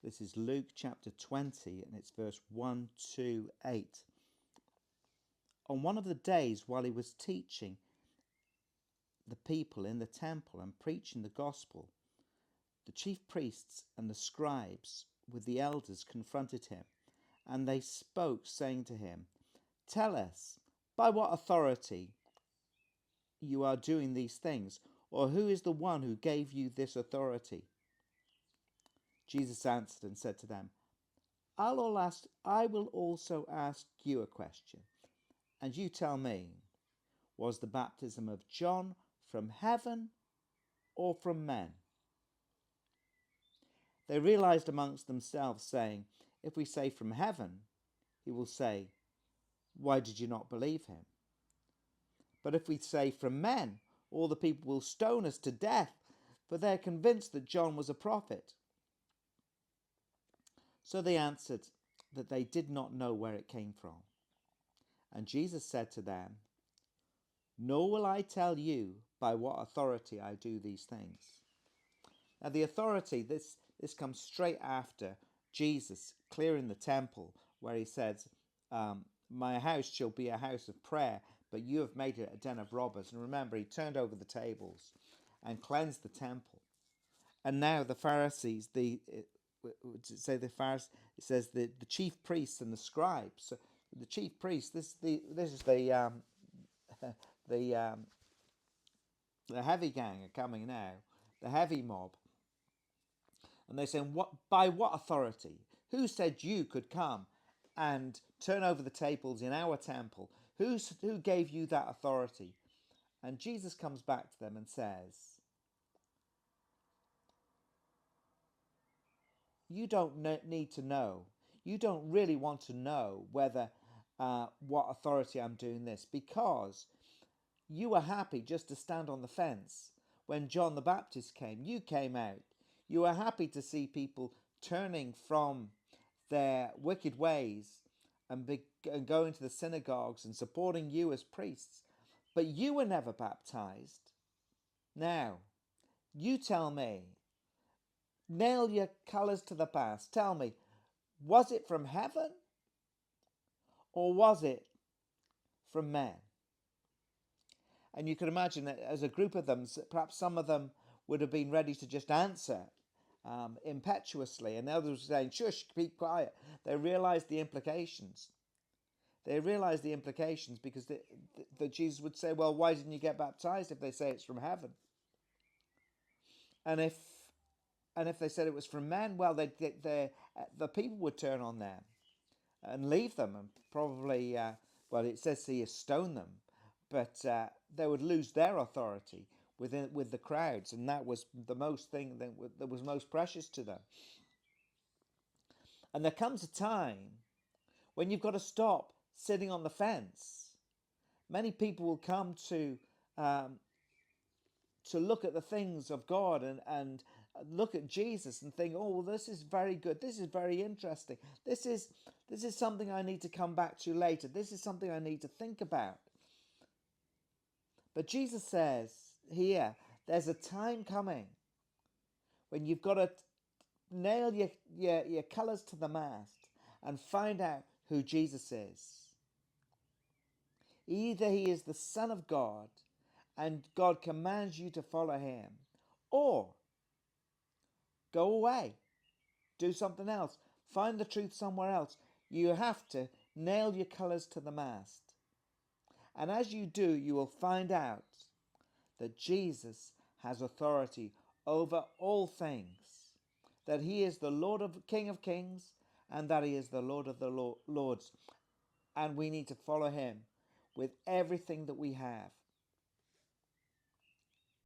This is Luke chapter 20, and it's verse 1 to 8. On one of the days while he was teaching the people in the temple and preaching the gospel, the chief priests and the scribes with the elders confronted him, and they spoke, saying to him, "Tell us, by what authority you are doing these things, or who is the one who gave you this authority?" Jesus answered and said to them, I will also ask you a question, and you tell me, was the baptism of John from heaven or from men? They realized amongst themselves, saying, if we say from heaven, he will say, why did you not believe him? But if we say from men, all the people will stone us to death, for they are convinced that John was a prophet. So they answered that they did not know where it came from. And Jesus said to them, nor will I tell you by what authority I do these things. Now the authority, this comes straight after Jesus clearing the temple, where he says, my house shall be a house of prayer, but you have made it a den of robbers. And remember, he turned over the tables and cleansed the temple. And now the Pharisees, it says the chief priests and the scribes. So the chief priests, this is the heavy gang are coming now, the heavy mob, and they're saying, by what authority? Who said you could come and turn over the tables in our temple? Who gave you that authority? And Jesus comes back to them and says, you don't need to know. You don't really want to know whether what authority I'm doing this, because you were happy just to stand on the fence when John the Baptist came. You came out. You were happy to see people turning from their wicked ways and going to the synagogues and supporting you as priests. But you were never baptized. Now, you tell me, nail your colours to the past. Tell me, was it from heaven or was it from men? And you can imagine that as a group of them, perhaps some of them would have been ready to just answer impetuously, and others were saying, shush, keep quiet. They realised the implications. They realised the implications because that Jesus would say, well, why didn't you get baptized if they say it's from heaven? And if they said it was from men, well, the people would turn on them and leave them, and probably, well, it says here, stone them, but they would lose their authority with the crowds, and that was the most thing that was most precious to them. And there comes a time when you've got to stop sitting on the fence. Many people will come to look at the things of God and look at Jesus and think, oh, well, this is very good. This is very interesting. This is something I need to come back to later. This is something I need to think about. But Jesus says here, there's a time coming when you've got to nail your colours to the mast and find out who Jesus is. Either he is the Son of God and God commands you to follow him, or go away, do something else, find the truth somewhere else. You have to nail your colours to the mast. And as you do, you will find out that Jesus has authority over all things, that he is the King of Kings, and that he is the Lord of the Lords. And we need to follow him with everything that we have.